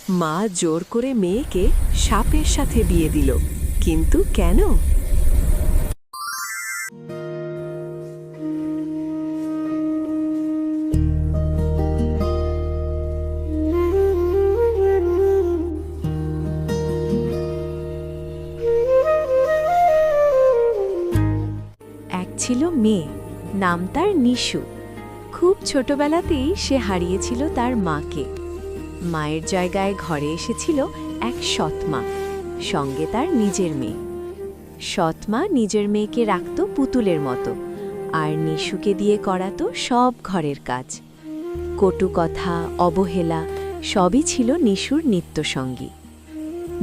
মা জোর করে মেয়েকে সাপের সাথে বিয়ে দিল, কিন্তু কেন? এক ছিল মেয়ে, নাম তার নিশু। খুব ছোটবেলাতেই সে হারিয়েছিল তার মাকে। মায়ের জায়গায় ঘরে এসেছিল এক সৎমা, সঙ্গে তার নিজের মেয়ে। সৎমা নিজের মেয়েকে রাখত পুতুলের মতো, আর নিশুকে দিয়ে করাতো সব ঘরের কাজ। কটু কথা, অবহেলা সবই ছিল নিশুর নিত্যসঙ্গী।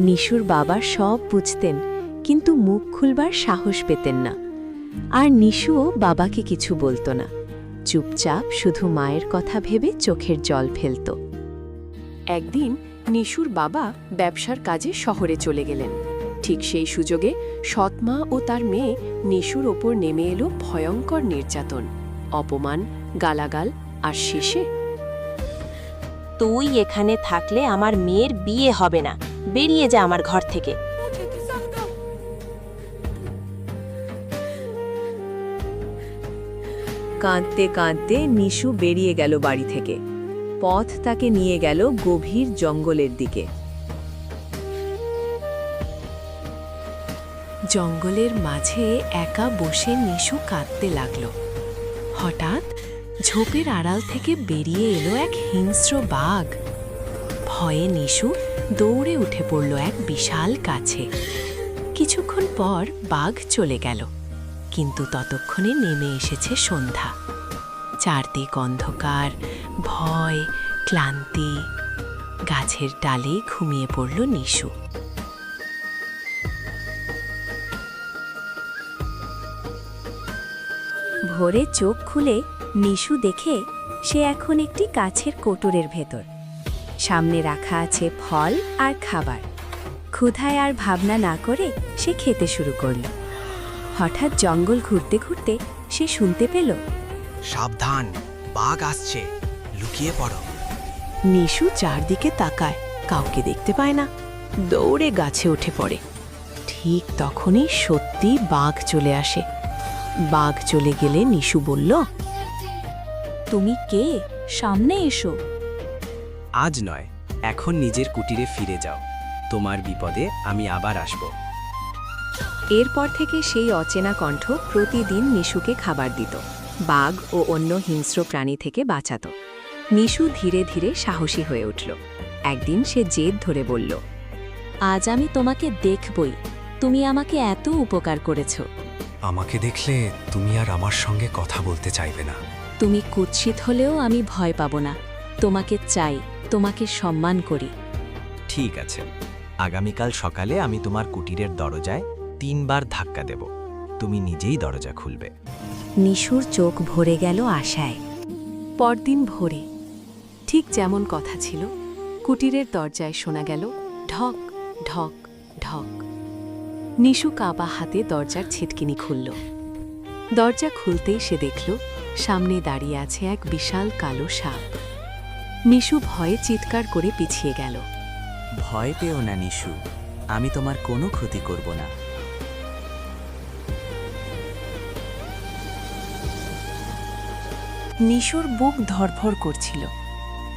নিশুর বাবা সব বুঝতেন, কিন্তু মুখ খুলবার সাহস পেতেন না। আর নিশুও বাবাকে কিছু বলতো না, চুপচাপ শুধু মায়ের কথা ভেবে চোখের জল ফেলত। একদিন নিশুর বাবা ব্যবসার কাজে শহরে চলে গেলেন। ঠিক সেই সুযোগে সৎমা ও তার মেয়ে নিশুর ওপর নেমে এলো ভয়ঙ্কর নির্যাতন, অপমান, গালাগাল, আর শেষে, তুই এখানে থাকলে আমার মেয়ের বিয়ে হবে না, বেরিয়ে যা আমার ঘর থেকে। কাঁদতে কাঁদতে নিশু বেরিয়ে গেল বাড়ি থেকে। পথ তাকে নিয়ে গেল গভীর জঙ্গলের দিকে। জঙ্গলের মাঝে একা বসে নিশু কাঁদতে লাগল। হঠাৎ ঝোপের আড়াল থেকে বেরিয়ে এলো এক হিংস্র বাঘ। ভয়ে নিশু দৌড়ে উঠে পড়ল এক বিশাল গাছে। কিছুক্ষণ পর বাঘ চলে গেল, কিন্তু ততক্ষণে নেমে এসেছে সন্ধ্যা। চারদিক অন্ধকার, ভয়, ক্লান্তি। গাছের ডালে ঘুমিয়ে পড়ল নিশু। ভোরে চোখ খুলে নিশু দেখে সে এখন একটি কাছের কোটরের ভেতর। সামনে রাখা আছে ফল আর খাবার। ক্ষুধায় আর ভাবনা না করে সে খেতে শুরু করল। হঠাৎ জঙ্গল ঘুরতে ঘুরতে সে শুনতে পেল, সাবধান, বাঘ আসছে, লুকিয়ে পড়ো। নিশু চারদিকে তাকায়, কাউকে দেখতে পায় না। দৌড়ে গাছে উঠে পড়ে। ঠিক তখনই সত্যি বাঘ চলে আসে। বাঘ চলে গেলে নিশু বলল, তুমি কে? সামনে এসো। আজ নয়, এখন নিজের কুটিরে ফিরে যাও। তোমার বিপদে আমি আবার আসব। এরপর থেকে সেই অচেনা কণ্ঠ প্রতিদিন নিশুকে খাবার দিত, বাঘ ও অন্য হিংস্র প্রাণী থেকে বাঁচাত। নিশু ধীরে ধীরে সাহসী হয়ে উঠল। একদিন সে জেদ ধরে বলল, আজ আমি তোমাকে দেখবই। তুমি আমাকে এত উপকার করেছ। আমাকে দেখলে তুমি আর আমার সঙ্গে কথা বলতে চাইবে না। তুমি কুৎসিত হলেও আমি ভয় পাব না। তোমাকে চাই, তোমাকে সম্মান করি। ঠিক আছে, আগামীকাল সকালে আমি তোমার কুটিরের দরজায় 3 বার ধাক্কা দেব। তুমি নিজেই দরজা খুলবে। নিশুর চোখ ভরে গেল আশায়। পরদিন ভোরে ঠিক যেমন কথা ছিল, কুটিরের দরজায় শোনা গেল ঢক ঢক ঢক। নিশু কাঁপা হাতে দরজার ছিটকিনি খুলল। দরজা খুলতেই সে দেখল সামনে দাঁড়িয়ে আছে এক বিশাল কালো সাপ। নিশু ভয়ে চিৎকার করে পিছিয়ে গেল। ভয় পেও না নিশু, আমি তোমার কোনো ক্ষতি করব না। নিশুর বুক ধড়ফড় করছিল,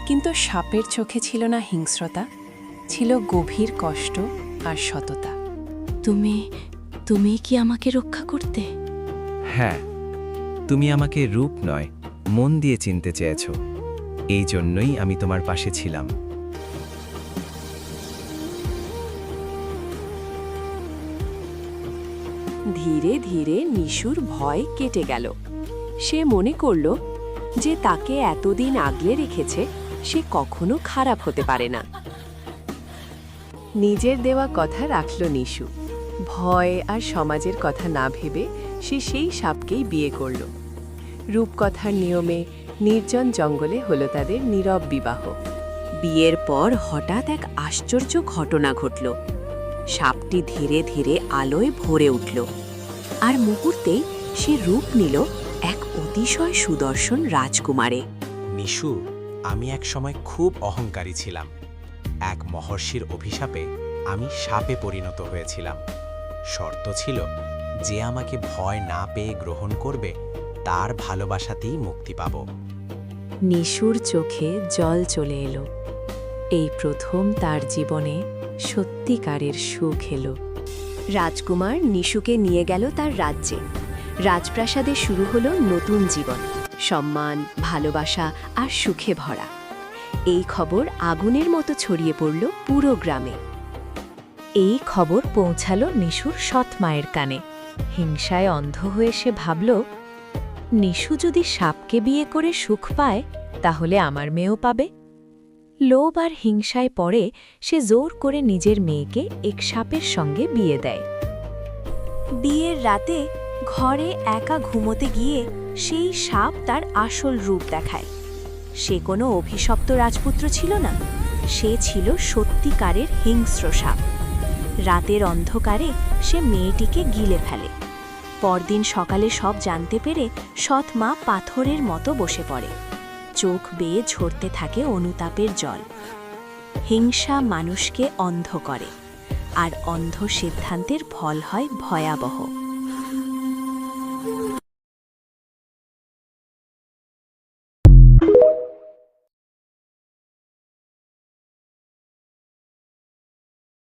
কিন্তু সাপের চোখে ছিল না হিংস্রতা, ছিল গভীর কষ্ট আর সততা। তুমি কি আমাকে রক্ষা করতে? হ্যাঁ, তুমি আমাকে রূপ নয়, মন দিয়ে চিনতে চেয়েছ। এই জন্যই আমি তোমার পাশে ছিলাম। ধীরে ধীরে নিশুর ভয় কেটে গেল। সে মনে করল যে তাকে এতদিন আগলে রেখেছে, সে কখনো খারাপ হতে পারে না। নিজের দেওয়া কথা রাখল নিশু। ভয় আর সমাজের কথা না ভেবে সে সেই সাপকেই বিয়ে করল। রূপকথার নিয়মে নির্জন জঙ্গলে হলো তাদের নীরব বিবাহ। বিয়ের পর হঠাৎ এক আশ্চর্য ঘটনা ঘটল। সাপটি ধীরে ধীরে আলোয় ভরে উঠল, আর মুহূর্তেই সে রূপ নিল এক অতিশয় সুদর্শন রাজকুমারে। নিশু, আমি এক সময় খুব অহংকারী ছিলাম। এক মহর্ষির অভিশাপে আমি সাপে পরিণত হয়েছিলাম। শর্ত ছিল, যে আমাকে ভয় না পেয়ে গ্রহণ করবে তার ভালোবাসাতেই মুক্তি পাব। নিশুর চোখে জল চলে এলো। এই প্রথম তার জীবনে সত্যিকারের সুখ এলো। রাজকুমার নিশুকে নিয়ে গেল তার রাজ্যে। রাজপ্রাসাদে শুরু হলো নতুন জীবন, সম্মান, ভালোবাসা আর সুখে ভরা। এই খবর আগুনের মতো ছড়িয়ে পড়ল পুরো গ্রামে। এই খবর পৌঁছালো নিশুর সৎ মায়ের কানে। হিংসায় অন্ধ হয়ে সে ভাবল, নিশু যদি সাপকে বিয়ে করে সুখ পায়, তাহলে আমার মেয়েও পাবে। লোভ আর হিংসায় পড়ে সে জোর করে নিজের মেয়েকে এক সাপের সঙ্গে বিয়ে দেয়। বিয়ের রাতে ঘরে একা ঘুমোতে গিয়ে সেই সাপ তার আসল রূপ দেখায়। সে কোনো অভিশপ্ত রাজপুত্র ছিল না, সে ছিল সত্যিকারের হিংস্র সাপ। রাতের অন্ধকারে সে মেয়েটিকে গিলে ফেলে। পরদিন সকালে সব জানতে পেরে সৎ মা পাথরের মতো বসে পড়ে। চোখ বেয়ে ঝরতে থাকে অনুতাপের জল। হিংসা মানুষকে অন্ধ করে, আর অন্ধ সিদ্ধান্তের ফল হয় ভয়াবহ।